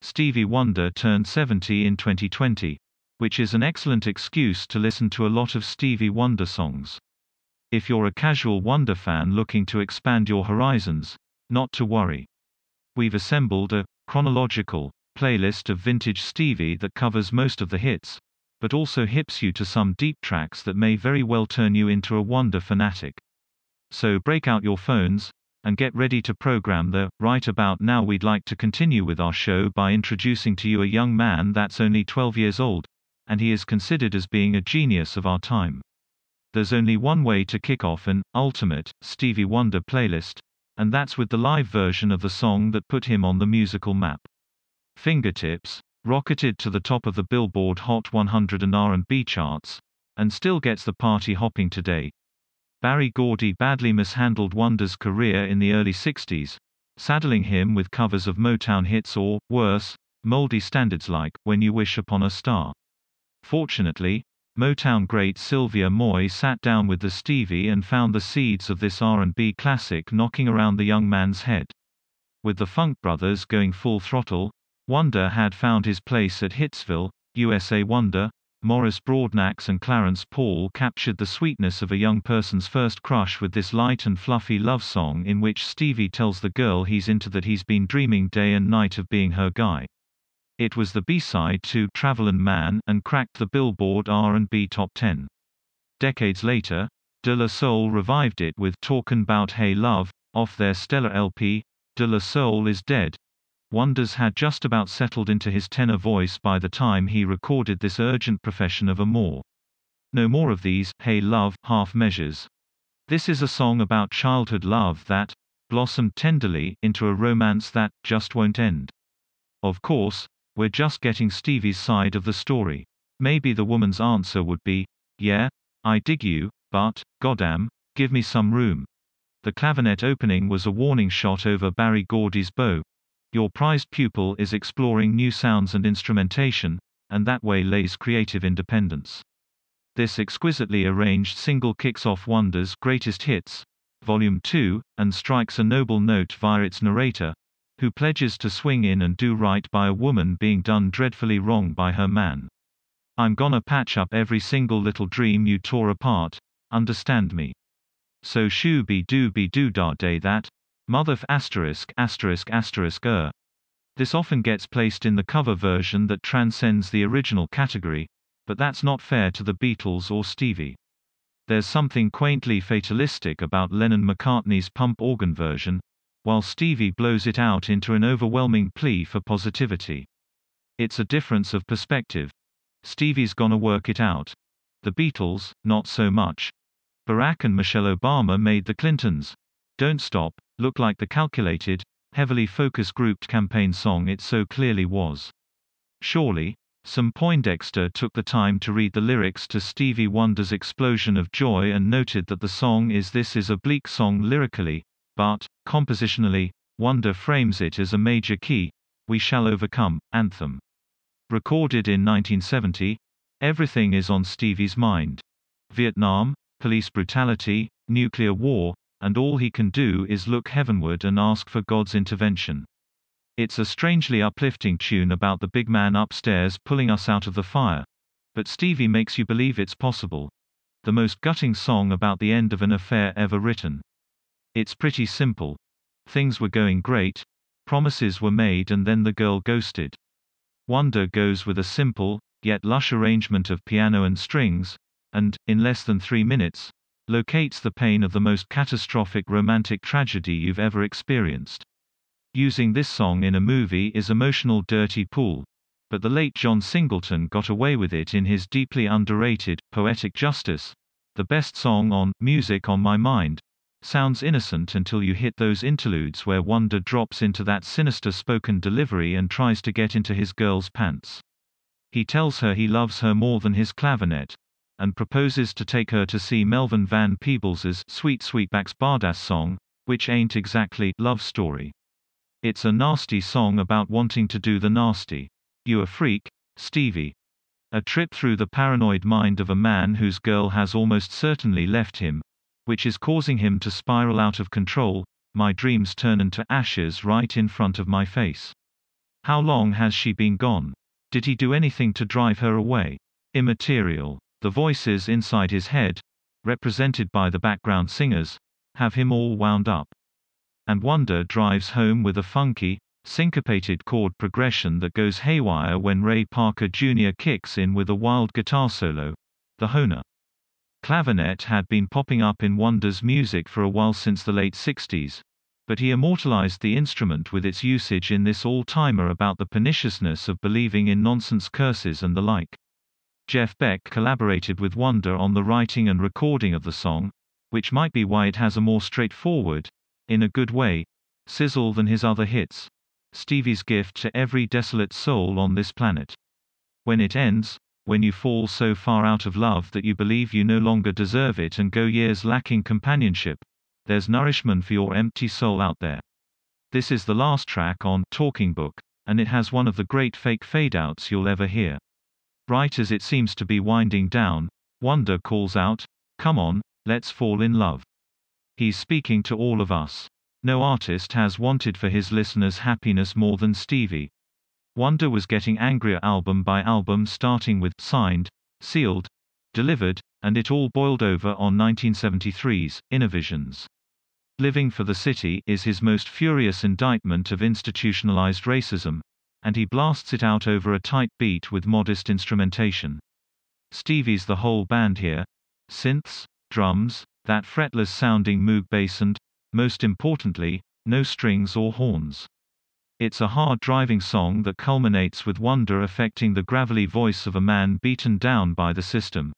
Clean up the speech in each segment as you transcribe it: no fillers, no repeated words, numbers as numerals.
Stevie Wonder turned 70 in 2020, which is an excellent excuse to listen to a lot of Stevie Wonder songs. If you're a casual Wonder fan looking to expand your horizons, not to worry. We've assembled a chronological playlist of vintage Stevie that covers most of the hits, but also hips you to some deep tracks that may very well turn you into a Wonder fanatic. So break out your phones, and get ready to program the right about now. We'd like to continue with our show by introducing to you a young man that's only 12 years old, and he is considered as being a genius of our time. There's only one way to kick off an ultimate Stevie Wonder playlist, and that's with the live version of the song that put him on the musical map. Fingertips rocketed to the top of the Billboard Hot 100 and R&B charts, and still gets the party hopping today. Berry Gordy badly mishandled Wonder's career in the early 60s, saddling him with covers of Motown hits or, worse, moldy standards like When You Wish Upon a Star. Fortunately, Motown great Sylvia Moy sat down with the Stevie and found the seeds of this R&B classic knocking around the young man's head. With the Funk Brothers going full throttle, Wonder had found his place at Hitsville, USA. Wonder, Morris Broadnax and Clarence Paul captured the sweetness of a young person's first crush with this light and fluffy love song in which Stevie tells the girl he's into that he's been dreaming day and night of being her guy. It was the B-side to Travelin' Man and cracked the Billboard R&B Top 10. Decades later, De La Soul revived it with Talkin' 'Bout Hey Love, off their stellar LP, De La Soul Is Dead. Wonders had just about settled into his tenor voice by the time he recorded this urgent profession of amour. No more of these "Hey Love" half measures. This is a song about childhood love that blossomed tenderly into a romance that just won't end. Of course, we're just getting Stevie's side of the story. Maybe the woman's answer would be, "Yeah, I dig you, but, goddamn, give me some room." The clavinet opening was a warning shot over Berry Gordy's bow. Your prized pupil is exploring new sounds and instrumentation, and that way lays creative independence. This exquisitely arranged single kicks off Wonder's Greatest Hits, Volume 2, and strikes a noble note via its narrator, who pledges to swing in and do right by a woman being done dreadfully wrong by her man. "I'm gonna patch up every single little dream you tore apart, understand me? So shoo-be-doo-be-doo-da day that. Motherf******. This often gets placed in the cover version that transcends the original category, but that's not fair to the Beatles or Stevie. There's something quaintly fatalistic about Lennon-McCartney's pump organ version, while Stevie blows it out into an overwhelming plea for positivity. It's a difference of perspective. Stevie's gonna work it out. The Beatles, not so much. Barack and Michelle Obama made the Clintons' "Don't Stop" look like the calculated, heavily focus-grouped campaign song it so clearly was. Surely, some Poindexter took the time to read the lyrics to Stevie Wonder's explosion of joy and noted that the song is a bleak song lyrically, but, compositionally, Wonder frames it as a major key, "We Shall Overcome" anthem. Recorded in 1970, everything is on Stevie's mind. Vietnam, police brutality, nuclear war, and all he can do is look heavenward and ask for God's intervention. It's a strangely uplifting tune about the big man upstairs pulling us out of the fire. But Stevie makes you believe it's possible. The most gutting song about the end of an affair ever written. It's pretty simple. Things were going great, promises were made, and then the girl ghosted. Wonder goes with a simple, yet lush arrangement of piano and strings, and, in less than 3 minutes, locates the pain of the most catastrophic romantic tragedy you've ever experienced. Using this song in a movie is emotional dirty pool. But the late John Singleton got away with it in his deeply underrated, Poetic Justice. The best song on Music on My Mind sounds innocent until you hit those interludes where Wonder drops into that sinister spoken delivery and tries to get into his girl's pants. He tells her he loves her more than his clavinet, and proposes to take her to see Melvin Van Peebles's Sweet Sweetback's Bardass song, which ain't exactly love story. It's a nasty song about wanting to do the nasty. You a freak, Stevie. A trip through the paranoid mind of a man whose girl has almost certainly left him, which is causing him to spiral out of control. My dreams turn into ashes right in front of my face. How long has she been gone? Did he do anything to drive her away? Immaterial. The voices inside his head, represented by the background singers, have him all wound up. And Wonder drives home with a funky, syncopated chord progression that goes haywire when Ray Parker Jr. kicks in with a wild guitar solo. The Hohner clavinet had been popping up in Wonder's music for a while since the late 60s, but he immortalized the instrument with its usage in this all-timer about the perniciousness of believing in nonsense curses and the like. Jeff Beck collaborated with Wonder on the writing and recording of the song, which might be why it has a more straightforward, in a good way, sizzle than his other hits. Stevie's gift to every desolate soul on this planet. When it ends, when you fall so far out of love that you believe you no longer deserve it and go years lacking companionship, there's nourishment for your empty soul out there. This is the last track on Talking Book, and it has one of the great fake fade-outs you'll ever hear. Right as it seems to be winding down, Wonder calls out, "Come on, let's fall in love." He's speaking to all of us. No artist has wanted for his listeners' happiness more than Stevie. Wonder was getting angrier album by album, starting with Signed, Sealed, Delivered, and it all boiled over on 1973's Innervisions. Living for the City is his most furious indictment of institutionalized racism, and he blasts it out over a tight beat with modest instrumentation. Stevie's the whole band here: synths, drums, that fretless sounding Moog bass and, most importantly, no strings or horns. It's a hard driving song that culminates with Wonder affecting the gravelly voice of a man beaten down by the system.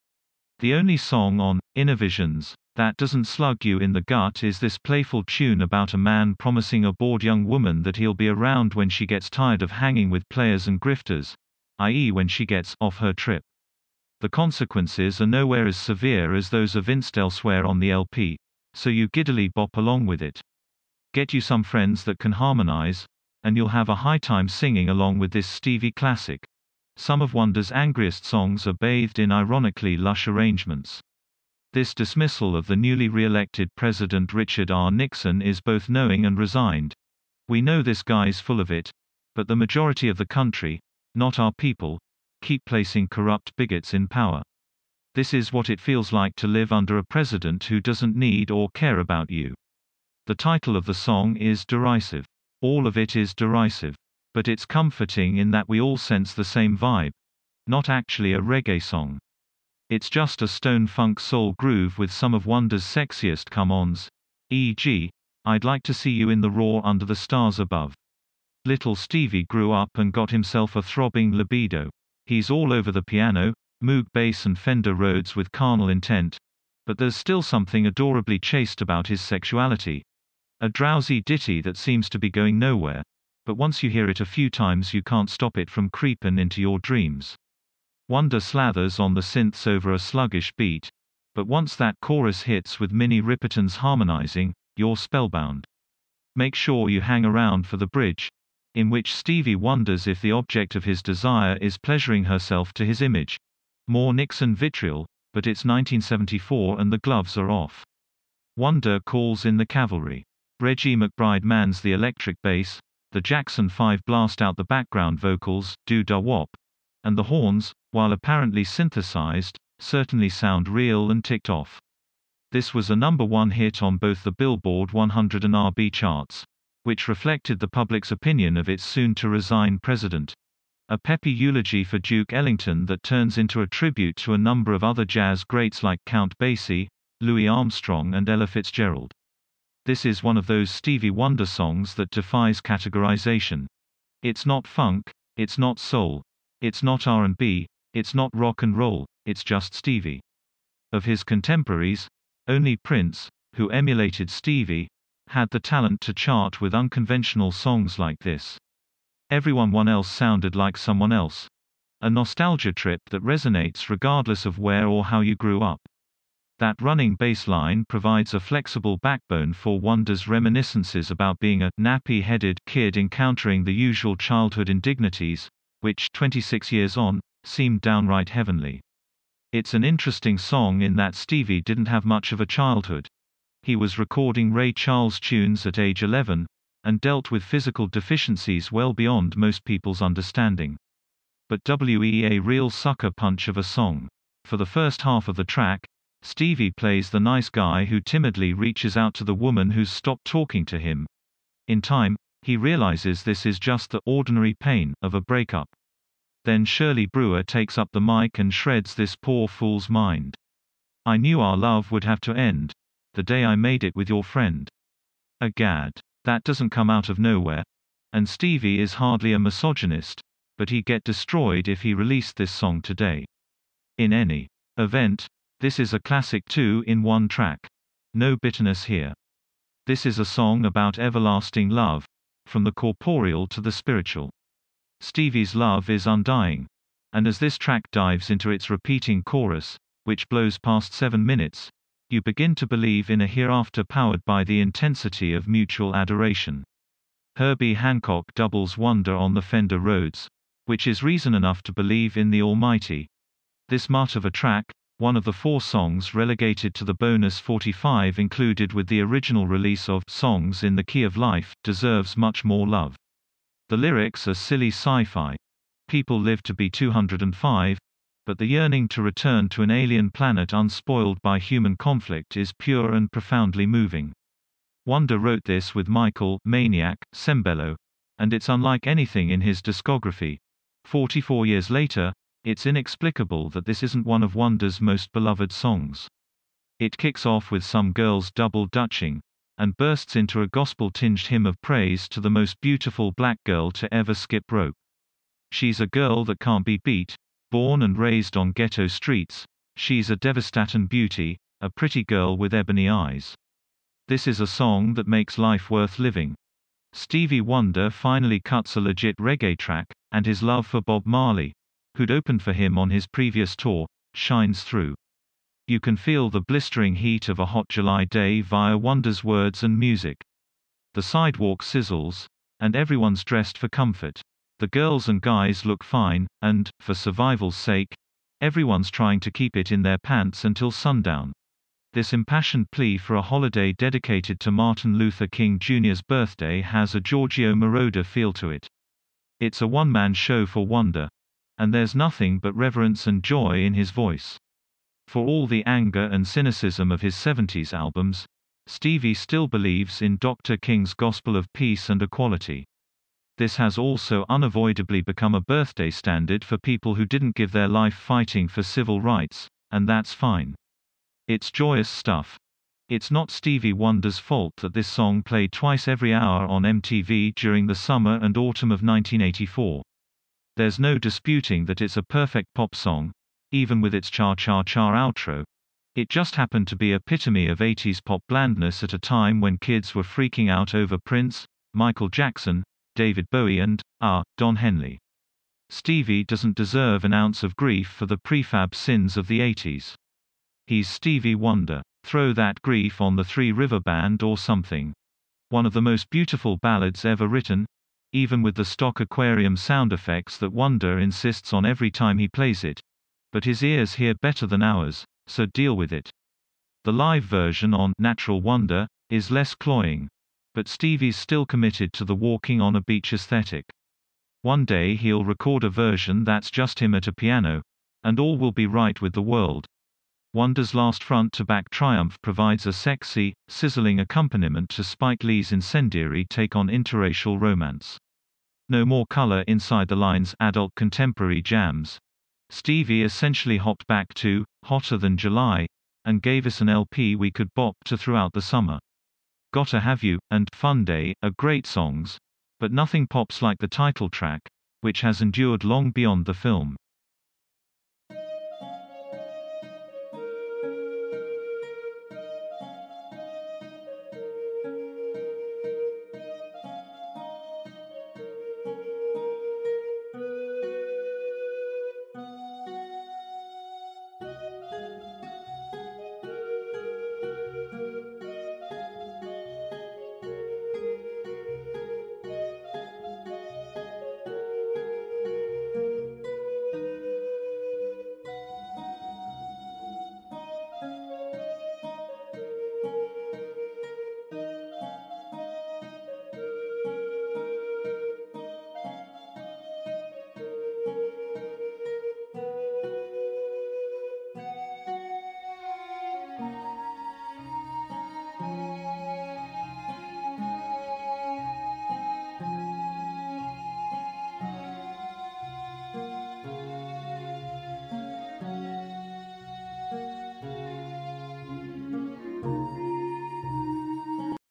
The only song on Innervisions that doesn't slug you in the gut is this playful tune about a man promising a bored young woman that he'll be around when she gets tired of hanging with players and grifters, i.e. when she gets off her trip. The consequences are nowhere as severe as those evinced elsewhere on the LP, so you giddily bop along with it. Get you some friends that can harmonize, and you'll have a high time singing along with this Stevie classic. Some of Wonder's angriest songs are bathed in ironically lush arrangements. This dismissal of the newly re-elected President Richard R. Nixon is both knowing and resigned. We know this guy's full of it, but the majority of the country, not our people, keep placing corrupt bigots in power. This is what it feels like to live under a president who doesn't need or care about you. The title of the song is derisive. All of it is derisive. But it's comforting in that we all sense the same vibe. Not actually a reggae song. It's just a stone funk soul groove with some of Wonder's sexiest come-ons, e.g., I'd Like to See You in the Raw Under the Stars Above. Little Stevie grew up and got himself a throbbing libido. He's all over the piano, Moog bass and Fender Rhodes with carnal intent, but there's still something adorably chaste about his sexuality. A drowsy ditty that seems to be going nowhere, but once you hear it a few times you can't stop it from creepin' into your dreams. Wonder slathers on the synths over a sluggish beat, but once that chorus hits with Minnie Riperton's harmonizing, you're spellbound. Make sure you hang around for the bridge, in which Stevie wonders if the object of his desire is pleasuring herself to his image. More Nixon vitriol, but it's 1974 and the gloves are off. Wonder calls in the cavalry. Reggie McBride mans the electric bass, the Jackson 5 blast out the background vocals, doo-da-wop, and the horns, while apparently synthesized, certainly sound real and ticked off. This was a #1 hit on both the Billboard 100 and R&B charts, which reflected the public's opinion of its soon-to-resign president. A peppy eulogy for Duke Ellington that turns into a tribute to a number of other jazz greats like Count Basie, Louis Armstrong and Ella Fitzgerald. This is one of those Stevie Wonder songs that defies categorization. It's not funk, it's not soul, it's not R&B, it's not rock and roll, it's just Stevie. Of his contemporaries, only Prince, who emulated Stevie, had the talent to chart with unconventional songs like this. Everyone else sounded like someone else. A nostalgia trip that resonates regardless of where or how you grew up. That running bass line provides a flexible backbone for Wonder's reminiscences about being a nappy-headed kid encountering the usual childhood indignities, which, 26 years on, seemed downright heavenly. It's an interesting song in that Stevie didn't have much of a childhood. He was recording Ray Charles tunes at age 11, and dealt with physical deficiencies well beyond most people's understanding. But a real sucker punch of a song. For the first half of the track, Stevie plays the nice guy who timidly reaches out to the woman who's stopped talking to him. In time, he realizes this is just the ordinary pain of a breakup. Then Shirley Brewer takes up the mic and shreds this poor fool's mind. I knew our love would have to end the day I made it with your friend. A gad. That doesn't come out of nowhere. And Stevie is hardly a misogynist, but he'd get destroyed if he released this song today. In any event, this is a classic 2-in-1 track. No bitterness here. This is a song about everlasting love, from the corporeal to the spiritual. Stevie's love is undying. And as this track dives into its repeating chorus, which blows past 7 minutes, you begin to believe in a hereafter powered by the intensity of mutual adoration. Herbie Hancock doubles Wonder on the Fender Rhodes, which is reason enough to believe in the Almighty. This mutt of a track, one of the 4 songs relegated to the bonus 45 included with the original release of Songs in the Key of Life, deserves much more love. The lyrics are silly sci-fi. People live to be 205, but the yearning to return to an alien planet unspoiled by human conflict is pure and profoundly moving. Wonder wrote this with Michael Maniac Sembello, and it's unlike anything in his discography. 44 years later, it's inexplicable that this isn't one of Wonder's most beloved songs. It kicks off with some girls double dutching, and bursts into a gospel-tinged hymn of praise to the most beautiful black girl to ever skip rope. She's a girl that can't be beat, born and raised on ghetto streets, she's a devastating beauty, a pretty girl with ebony eyes. This is a song that makes life worth living. Stevie Wonder finally cuts a legit reggae track, and his love for Bob Marley, who'd opened for him on his previous tour, shines through. You can feel the blistering heat of a hot July day via Wonder's words and music. The sidewalk sizzles, and everyone's dressed for comfort. The girls and guys look fine, and, for survival's sake, everyone's trying to keep it in their pants until sundown. This impassioned plea for a holiday dedicated to Martin Luther King Jr.'s birthday has a Giorgio Moroder feel to it. It's a one-man show for Wonder. And there's nothing but reverence and joy in his voice. For all the anger and cynicism of his 70s albums, Stevie still believes in Dr. King's gospel of peace and equality. This has also unavoidably become a birthday standard for people who didn't give their life fighting for civil rights, and that's fine. It's joyous stuff. It's not Stevie Wonder's fault that this song played twice every hour on MTV during the summer and autumn of 1984. There's no disputing that it's a perfect pop song, even with its cha-cha-cha outro. It just happened to be an epitome of 80s pop blandness at a time when kids were freaking out over Prince, Michael Jackson, David Bowie and, Don Henley. Stevie doesn't deserve an ounce of grief for the prefab sins of the 80s. He's Stevie Wonder. Throw that grief on the Three River Band or something. One of the most beautiful ballads ever written, even with the stock aquarium sound effects that Wonder insists on every time he plays it. But his ears hear better than ours, so deal with it. The live version on Natural Wonder is less cloying, but Stevie's still committed to the walking on a beach aesthetic. One day he'll record a version that's just him at a piano, and all will be right with the world. Wonder's last front-to-back triumph provides a sexy, sizzling accompaniment to Spike Lee's incendiary take on interracial romance. No more color inside the lines adult contemporary jams. Stevie essentially hopped back to Hotter Than July, and gave us an LP we could bop to throughout the summer. Gotta Have You and Fun Day are great songs, but nothing pops like the title track, which has endured long beyond the film.